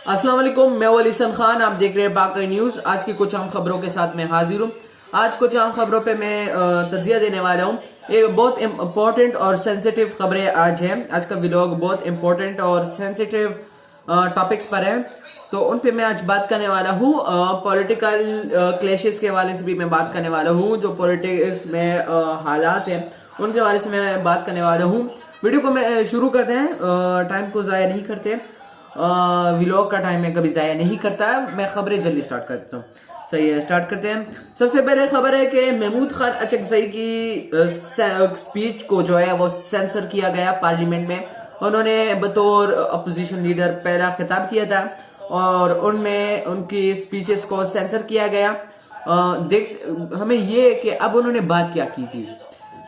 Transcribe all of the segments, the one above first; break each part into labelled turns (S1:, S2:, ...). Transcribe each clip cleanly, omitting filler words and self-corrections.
S1: अस्सलाम वालेकुम, मैं वलीसन खान। आप देख रहे हैं बाकी न्यूज। आज की कुछ अहम खबरों के साथ मैं हाजिर हूँ। आज कुछ अहम खबरों पे मैं तजिया देने वाला हूँ। एक बहुत इम्पोर्टेंट और सेंसिटिव खबरें आज हैं। आज का व्लॉग बहुत इम्पोर्टेंट और सेंसिटिव टॉपिक्स पर है, तो उन पे मैं आज बात करने वाला हूँ। पॉलिटिकल क्लैशेस के हवाले से भी मैं बात करने वाला हूँ। जो पॉलिटिक्स में हालात हैं उनके हवाले से मैं बात करने वाला हूँ। वीडियो को मैं शुरू करते हैं। टाइम को ज़ाया नहीं करते। व्लॉग का टाइम मैं कभी ज़ाया नहीं करता। मैं खबरें जल्दी स्टार्ट करता हूँ। सही है, स्टार्ट करते हैं। सबसे पहले खबर है कि महमूद खान अचकज़ई की स्पीच को जो है वो सेंसर किया गया पार्लियामेंट में। उन्होंने बतौर अपोजिशन लीडर पहला खिताब किया था और उनमें उनकी स्पीचेस को सेंसर किया गया। हमें ये कि अब उन्होंने बात क्या की थी।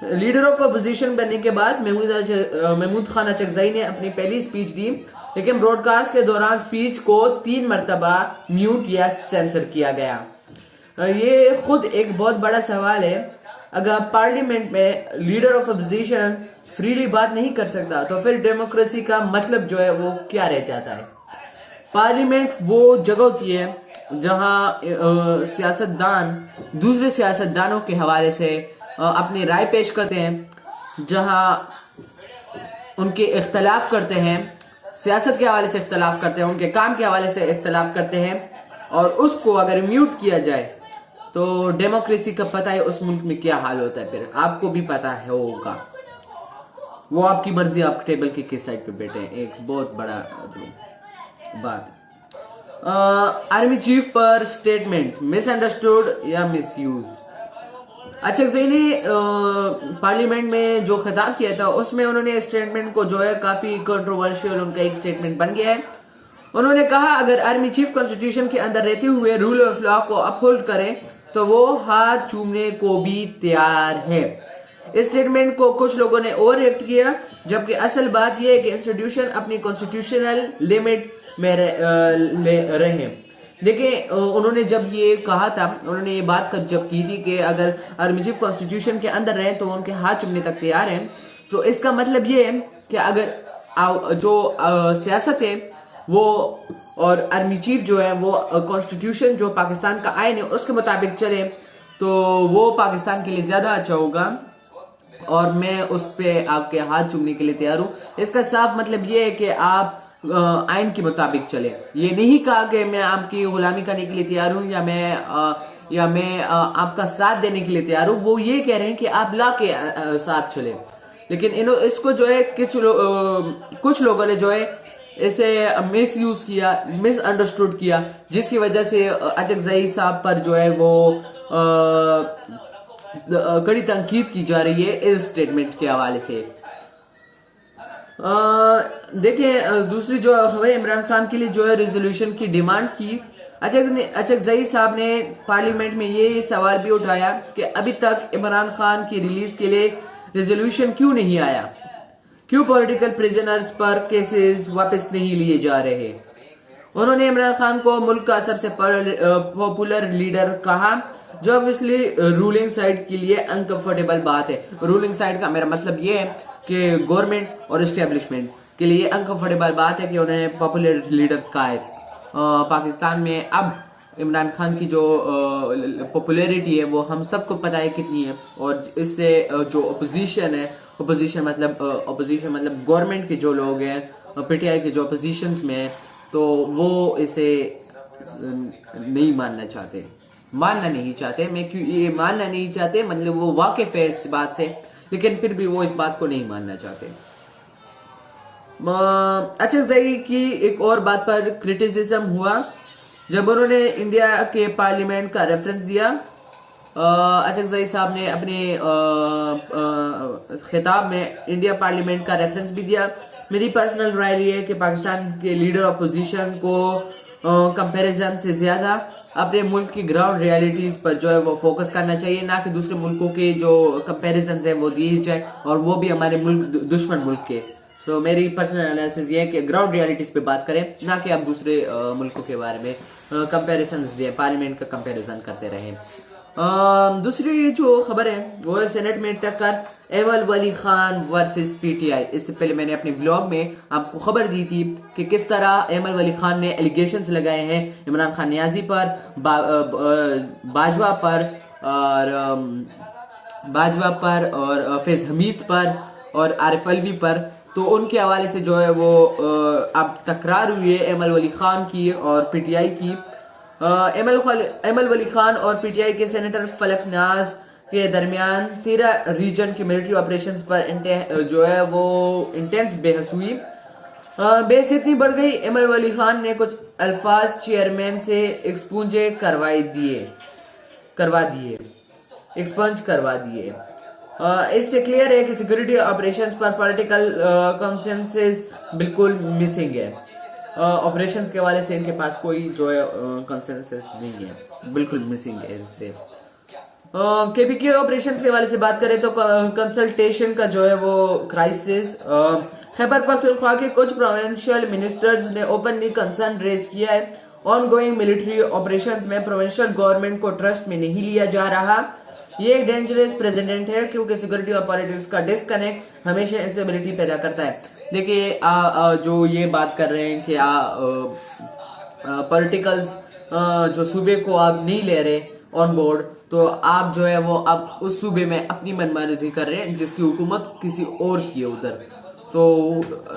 S1: लीडर ऑफ अपोजिशन बनने के बाद महमूद खान अचकज़ई ने अपनी पहली स्पीच दी, लेकिन ब्रॉडकास्ट के दौरान स्पीच को 3 मरतबा म्यूट या सेंसर किया गया। ये खुद एक बहुत बड़ा सवाल है। अगर पार्लियामेंट में लीडर ऑफ अपोजिशन फ्रीली बात नहीं कर सकता तो फिर डेमोक्रेसी का मतलब जो है वो क्या रह जाता है। पार्लियामेंट वो जगह होती है जहां सियासतदान दूसरे सियासतदानों के हवाले से अपनी राय पेश करते हैं, जहां उनके इख्तलाफ करते हैं, सियासत के हवाले से इख्तलाफ करते हैं, उनके काम के हवाले से इख्तलाफ करते हैं, और उसको अगर म्यूट किया जाए तो डेमोक्रेसी का पता है उस मुल्क में क्या हाल होता है। फिर आपको भी पता है होगा। वो आपकी मर्जी, आप टेबल के किस साइड पे बैठे हैं। एक बहुत बड़ा जो बात। आर्मी चीफ पर स्टेटमेंट मिसअंडरस्टूड या मिसयूज। अचकज़ई ने पार्लियामेंट में जो खिताब किया था उसमें उन्होंने स्टेटमेंट को जो है काफी कंट्रोवर्शियल उनका एक स्टेटमेंट बन गया है। उन्होंने कहा अगर आर्मी चीफ कॉन्स्टिट्यूशन के अंदर रहते हुए रूल ऑफ लॉ को अपहोल्ड करे तो वो हाथ चूमने को भी तैयार है। इस स्टेटमेंट को कुछ लोगों ने ओवर रिएक्ट किया, जबकि असल बात यह है कि इंस्टीट्यूशन अपनी कॉन्स्टिट्यूशनल लिमिट में रहे। देखिए, उन्होंने जब ये कहा था, उन्होंने ये बात जब की थी कि अगर आर्मी चीफ कॉन्स्टिट्यूशन के अंदर रहे तो उनके हाथ चुमने तक तैयार हैं। तो इसका मतलब ये है कि अगर जो सियासत है वो और आर्मी चीफ जो है वो कॉन्स्टिट्यूशन जो पाकिस्तान का आइन है उसके मुताबिक चले तो वो पाकिस्तान के लिए ज्यादा अच्छा होगा, और मैं उस पे आपके हाथ चूमने के लिए तैयार हूँ। इसका साफ मतलब ये है कि आप आइन के मुताबिक चले। ये नहीं कहा कि मैं आपकी गुलामी करने के लिए तैयार हूँ या मैं आपका साथ देने के लिए तैयार हूँ। वो ये कह रहे हैं कि आप ला के साथ चले। लेकिन इसको जो है कुछ लोगों ने जो है इसे मिस यूज किया, मिसअंडरस्टूड किया, जिसकी वजह से अचकज़ई साहब पर जो है वो कड़ी तनकीद की जा रही है इस स्टेटमेंट के हवाले से। देखिए, दूसरी जो खबर इमरान खान के लिए जो है रेजोल्यूशन की डिमांड की। अचकज़ई साहब ने पार्लियामेंट में ये सवाल भी उठाया कि अभी तक इमरान खान की रिलीज के लिए रेजोल्यूशन क्यों नहीं आया, क्यों पॉलिटिकल प्रिजनर्स पर केसेस वापस नहीं लिए जा रहे। उन्होंने इमरान खान को मुल्क का सबसे पॉपुलर लीडर कहा, जो ऑब्वियसली रूलिंग साइड के लिए अनकंफर्टेबल बात है। रूलिंग साइड का मेरा मतलब ये है कि गवर्नमेंट और एस्टेब्लिशमेंट के लिए अनकंफर्टेबल बात है कि उन्हें पॉपुलर लीडर कहा है। पाकिस्तान में अब इमरान खान की जो पॉपुलैरिटी है वो हम सबको पता है कितनी है, और इससे जो अपोजिशन है, अपोजिशन मतलब गवर्नमेंट के जो लोग हैं, पीटीआई के जो अपोजिशन में है, तो वो इसे नहीं मानना चाहते, मैं क्यों ये मानना नहीं चाहते, मतलब वो वाकिफ है इस बात से, लेकिन फिर भी वो इस बात को नहीं मानना चाहते। अचकज़ई की एक और बात पर क्रिटिसिज्म हुआ जब उन्होंने इंडिया के पार्लियामेंट का रेफरेंस दिया। अचकज़ई साहब ने अपने खिताब में इंडिया पार्लियामेंट का रेफरेंस भी दिया। मेरी पर्सनल राय ये है कि पाकिस्तान के लीडर ऑपोजिशन को कंपैरिजन से ज्यादा अपने मुल्क की ग्राउंड रियलिटीज पर जो है वो फोकस करना चाहिए, ना कि दूसरे मुल्कों के जो कंपैरिजन है वो दिए जाए, और वो भी हमारे मुल्क दुश्मन मुल्क के। सो मेरी पर्सनल एनालिसिस ये है कि ग्राउंड रियलिटीज पे बात करें, ना कि आप दूसरे मुल्कों के बारे में कंपैरिजन दें, पार्लियामेंट का कंपैरिजन करते रहें। दूसरी जो खबर है वो है सेनेट में टक्कर एमल वली खान वर्सेस पीटीआई। इससे पहले मैंने अपने व्लॉग में आपको खबर दी थी कि किस तरह एमल वली खान ने एलिगेशंस लगाए हैं इमरान खान नियाजी पर, बाजवा पर और फैज हमीद पर और आरिफ अलवी पर। तो उनके हवाले से जो है वो अब तकरार हुई है एमल वली खान की और पीटीआई की। एमल वली खान और पीटीआई के सेनेटर फलक नाज के दरमियान 13 रीजन के मिलिट्री ऑपरेशंस पर जो है वो इंटेंस बहस हुई। बहस इतनी बढ़ गई, एमल वली खान ने कुछ अल्फाज चेयरमैन से एक्सपूंज करवा दिए। इससे क्लियर है कि सिक्योरिटी ऑपरेशंस पर पॉलिटिकल कंसेंसस बिल्कुल मिसिंग है। ऑपरेशंस के हवाले से इनके पास कोई जो है कंसेंसस नहीं है, बिल्कुल मिसिंग है इनसे। केपीके ऑपरेशंस के हवाले से बात करें तो कंसल्टेशन का जो है वो क्राइसिस। खैबर पख्तूनख्वा के कुछ प्रोविंशियल मिनिस्टर्स ने ओपनली कंसर्न रेज किया है ऑन गोइंग मिलिट्री ऑपरेशंस में प्रोविंशियल गवर्नमेंट को ट्रस्ट में नहीं लिया जा रहा। ये एक डेंजरस प्रेसिडेंट है क्योंकि सिक्योरिटी और पॉलिटिक्स का डिस्कनेक्ट हमेशा इंस्टेबिलिटी पैदा करता है। देखिए जो ये बात कर रहे हैं कि पॉलिटिकल्स जो सूबे को आप नहीं ले रहे ऑन बोर्ड, तो आप जो है वो अब उस सूबे में अपनी मनमानी कर रहे हैं जिसकी हुकूमत किसी और की है उधर। तो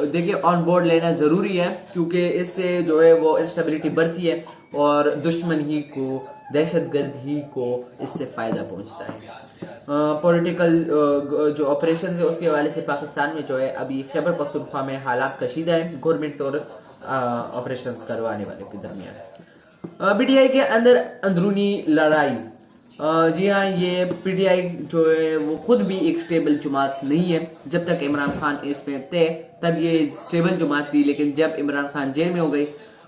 S1: देखिए ऑन बोर्ड लेना जरूरी है क्योंकि इससे जो है वो इंस्टेबिलिटी बढ़ती है और दुश्मन ही को, दहशतगर्द ही को इससे फायदा पहुंचता है। पॉलिटिकल जो ऑपरेशन है उसके हवाले से पाकिस्तान में जो है अभी खैबर पख्तूनख्वा में हालात कशीदा है गवर्नमेंट और ऑपरेशंस करवाने वाले के दरमियान। पीटीआई के अंदर अंदरूनी लड़ाई। जी हाँ, ये पीटीआई जो है वो खुद भी एक स्टेबल जमात नहीं है। जब तक इमरान खान इसमें थे तब ये स्टेबल जमात थी, लेकिन जब इमरान खान जेल में हो गई,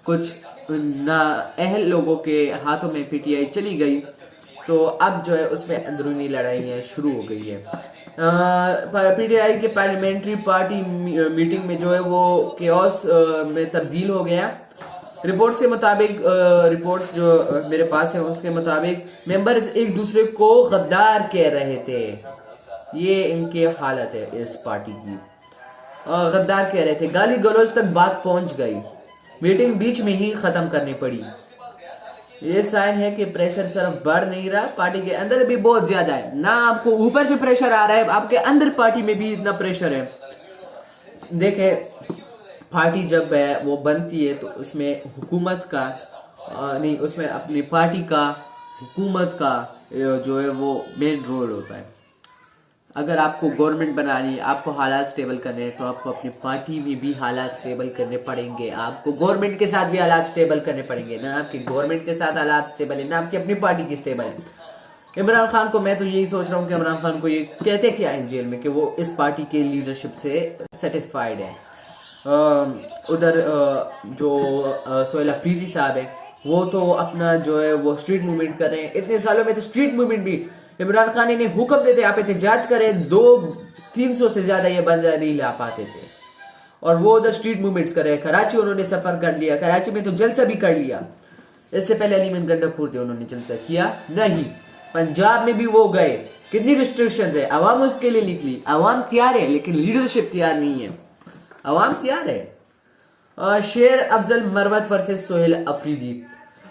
S1: कुछ नाअहल लोगों के हाथों में पीटीआई चली गई, तो अब जो है उसमें अंदरूनी लड़ाइयाँ शुरू हो गई है। पीटीआई के पार्लियामेंट्री पार्टी मीटिंग में जो है वो केओस में तब्दील हो गया। रिपोर्ट्स के मुताबिक, रिपोर्ट्स जो मेरे पास है उसके मुताबिक मेंबर्स एक दूसरे को गद्दार कह रहे थे। ये इनके हालत है इस पार्टी की, गद्दार कह रहे थे, गाली गलौज तक बात पहुंच गई, मीटिंग बीच में ही खत्म करनी पड़ी। ये साइन है कि प्रेशर सिर्फ बढ़ नहीं रहा, पार्टी के अंदर भी बहुत ज्यादा है। ना आपको ऊपर से प्रेशर आ रहा है, आपके अंदर पार्टी में भी इतना प्रेशर है। देखे, पार्टी जब है वो बनती है तो उसमें हुकूमत का नहीं, उसमें अपनी पार्टी का, हुकूमत का जो है वो मेन रोल होता है। अगर आपको गवर्नमेंट बनानी है, आपको हालात स्टेबल करने हैं, तो आपको अपनी पार्टी में भी हालात स्टेबल करने पड़ेंगे। आपको गवर्नमेंट के साथ भी हालात स्टेबल करने पड़ेंगे। ना आपकी गवर्नमेंट के साथ हालात स्टेबल है, ना आपकी अपनी पार्टी की स्टेबल है। इमरान खान को मैं तो यही सोच रहा हूँ कि इमरान खान को ये कहते क्या है जेल में कि वो इस पार्टी के लीडरशिप से सेटिस्फाइड है। उधर जो सोहेल अफरीदी साहब है वो तो अपना जो है वो स्ट्रीट मूवमेंट कर रहे हैं। इतने सालों में तो स्ट्रीट मूवमेंट भी इमरान खान ने हुक्म देते आप एहतजाज करें, 200-300 से ज्यादा ये बंदा नहीं ला पाते थे, और वो उधर स्ट्रीट मूवमेंट्स कर रहे हैं। कराची उन्होंने सफर कर लिया, कराची में तो जलसा भी कर लिया। इससे पहले अलीमन गंडापुर थे, उन्होंने जलसा किया नहीं। पंजाब में भी वो गए, कितनी रिस्ट्रिक्शंस है, अवाम उसके लिए निकली। अवाम तैयार है लेकिन लीडरशिप तैयार नहीं है। अवाम तैयार है। शेर अफजल मरवत वर्सेस सोहेल अफरीदी।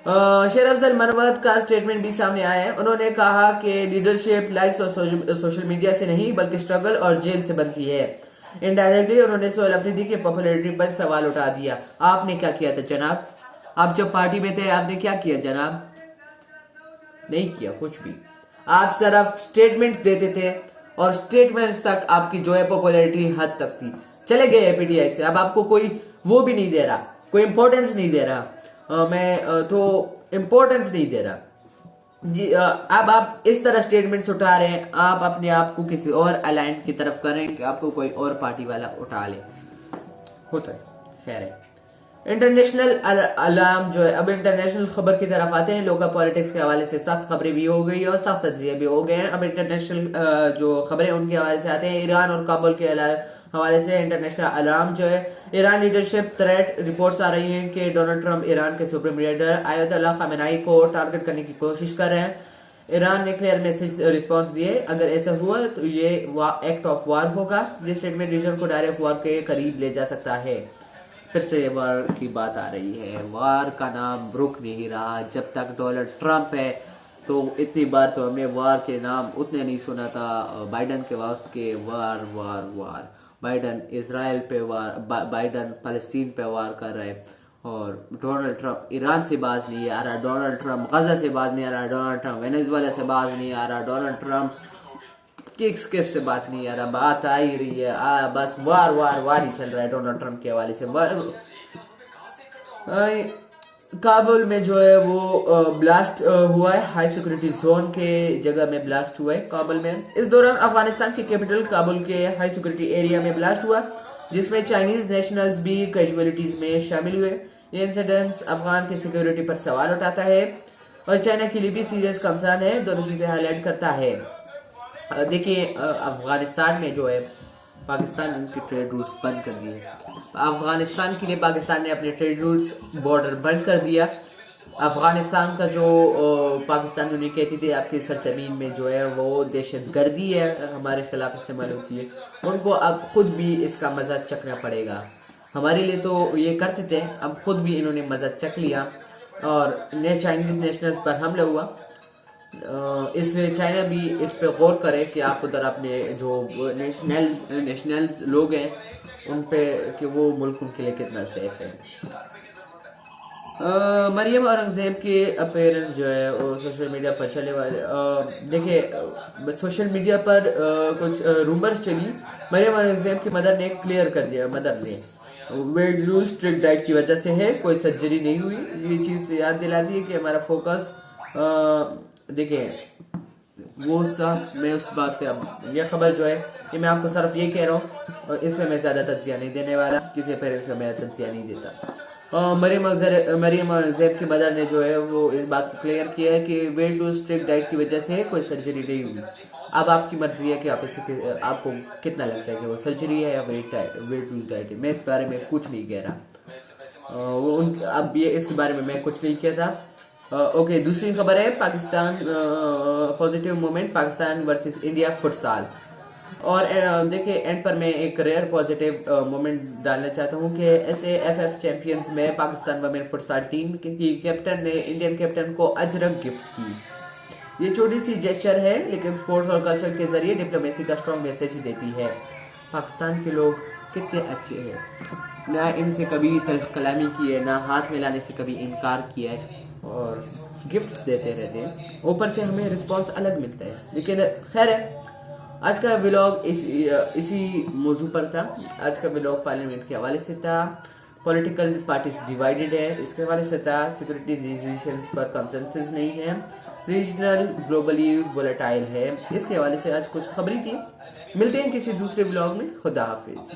S1: शेर अफजल मरवत का स्टेटमेंट भी सामने आया है। उन्होंने कहा कि लीडरशिप लाइक्स और सोशल मीडिया से नहीं बल्कि स्ट्रगल और जेल से बनती है। इनडायरेक्टली उन्होंने सोहेल अफरीदी की पॉपुलैरिटी पर सवाल उठा दिया। आपने क्या किया था जनाब? आप जब पार्टी में थे आपने क्या किया जनाब? नहीं किया कुछ भी। आप सिर्फ स्टेटमेंट्स देते थे और स्टेटमेंट्स तक आपकी जो है पॉपुलैरिटी हद तक थी। चले गए पीटीआई से, अब आपको कोई वो भी नहीं दे रहा, कोई इंपॉर्टेंस नहीं दे रहा। मैं तो इंपॉर्टेंस नहीं दे रहा जी। अब आप इस तरह स्टेटमेंट्स उठा रहे हैं, आप अपने आप को किसी और अलायंस की तरफ करें कि आपको कोई और पार्टी वाला उठा ले, होता है। खैर है, इंटरनेशनल अलार्म जो है, अब इंटरनेशनल खबर की तरफ आते हैं। लोकल पॉलिटिक्स के हवाले से सख्त खबरें भी हो गई और सख्त तज्जिए भी हो गए हैं। अब इंटरनेशनल जो खबरें उनके हवाले से आते हैं। ईरान और काबुल के हवाले से इंटरनेशनल अलार्म जो है, ईरान लीडरशिप थ्रेट रिपोर्ट्स आ रही हैं कि डोनाल्ड ट्रंप ईरान के सुप्रीम लीडर आयतुल्लाह खामेनेई को टारगेट करने की कोशिश कर रहे हैं। ईरान ने क्लियर मैसेज रिस्पांस दिए, अगर ऐसा हुआ तो ये एक्ट ऑफ वार होगा। ये स्टेटमेंट रीजन को डायरेक्ट वार के करीब ले जा सकता है। फिर से वार की बात आ रही है, वार का नाम रुक नहीं रहा। जब तक डोनाल्ड ट्रंप है तो इतनी बार तो हमने वार के नाम उतने नहीं सुना था। बाइडन के वक्त के वार वार वार, बाइडन इसराइल पे वार, बाइडन फलस्तीन पे वार कर रहे, और डोनाल्ड ट्रंप ईरान से बाज नहीं आ रहा, डोनाल्ड ट्रंप गजा से बाज नहीं आ रहा, डोनाल्ड ट्रंप वेनेजुएला से बाज नहीं आ रहा, डोनाल्ड ट्रंप किस से बात नहीं आ रहा। बात आ ही रही है, बस वार वार वार ही चल रहा है डोनाल्ड ट्रंप के हवाले से। काबुल में जो है वो ब्लास्ट हुआ है, हाई सिक्योरिटी जोन के जगह में ब्लास्ट हुआ है काबुल में। इस दौरान अफगानिस्तान की कैपिटल काबुल के हाई सिक्योरिटी एरिया में ब्लास्ट हुआ, जिसमें चाइनीज नेशनल्स भी कैजुअलिटीज में शामिल हुए। ये इंसिडेंट्स अफगान की सिक्योरिटी पर सवाल उठाता है और चाइना के लिए भी सीरियस कंसर्न है। दोनों चीजें हाईलाइट करता है। देखिए, अफगानिस्तान में जो है पाकिस्तान उनके ट्रेड रूट्स बंद कर दिए। अफगानिस्तान के लिए पाकिस्तान ने अपने ट्रेड रूट्स बॉर्डर बंद कर दिया। अफगानिस्तान का जो पाकिस्तान उन्हें कहती थी आपकी सरजमीन में जो है वो दहशतगर्दी है, हमारे खिलाफ इस्तेमाल होती है, उनको अब खुद भी इसका मजा चखना पड़ेगा। हमारे लिए तो ये करते थे, अब खुद भी इन्होंने मजा चख लिया और चाइनीज नेशनल्स पर हमला हुआ। इस चाइना भी इस पे गौर करे कि आप उधर अपने जो नेशनल्स लोग हैं उन पे कि वो मुल्क उनके लिए कितना सेफ है। मरियम औरंगजेब के अपीयरेंस जो है वो सोशल मीडिया पर चले वाले, देखिए सोशल मीडिया पर कुछ रूमर्स चली। मरियम औरंगजेब की मदर ने क्लियर कर दिया, मदर ने वेट लूज स्ट्रिक्ट डाइट की वजह से है, कोई सर्जरी नहीं हुई। ये चीज़ याद दिलाती है कि हमारा फोकस, देखिए वो सब, मैं उस बात पे, अब यह खबर जो है कि मैं आपको सिर्फ ये कह रहा हूँ और इसमें मैं ज़्यादा तज्जिया नहीं देने वाला, किसी पेरेंट्स में मैं तज्जिया नहीं देता। मरियम औरंगजेब की मदर ने जो है वो इस बात को क्लियर किया है कि वेट लूज स्ट्रिक्ट डाइट की वजह से कोई सर्जरी नहीं हुई। अब आपकी मर्जी है कि आप इसे, आपको कितना लगता है कि वो सर्जरी है या वेट लूज डाइट है। मैं इस बारे में कुछ नहीं कह रहा, अब ये इसके बारे में मैं कुछ नहीं कहता। ओके, दूसरी खबर है Pakistan positive movement, Pakistan versus India futsal. और देखिए एंड पर मैं एक रेयर पॉजिटिव मोमेंट डालना चाहता हूँ कि SAFF चैंपियंस में पाकिस्तान वमेन फुटसाल टीम की कैप्टन ने इंडियन कैप्टन को अजरक गिफ्ट की। ये छोटी सी जेस्चर है लेकिन स्पोर्ट्स और कल्चर के जरिए डिप्लोमेसी का स्ट्रॉन्ग मैसेज देती है। पाकिस्तान के लोग कितने अच्छे हैं, ना इनसे कभी तल्ख कलामी की है, ना हाथ मिलाने से कभी इनकार किया है और गिफ्ट्स देते रहते हैं। ऊपर से हमें रिस्पांस अलग मिलता है। लेकिन खैर है, आज का व्लॉग इसी मौजू पर था। आज का व्लॉग पार्लियामेंट के हवाले से था, पॉलिटिकल पार्टीज डिवाइडेड है इसके हवाले से था, सिक्योरिटी डिसीजंस पर कंसेंसस नहीं है, रीजनल ग्लोबली वोलेटाइल है, इसके हवाले से आज कुछ खबरी थी। मिलते हैं किसी दूसरे व्लॉग में। खुदा हाफिज।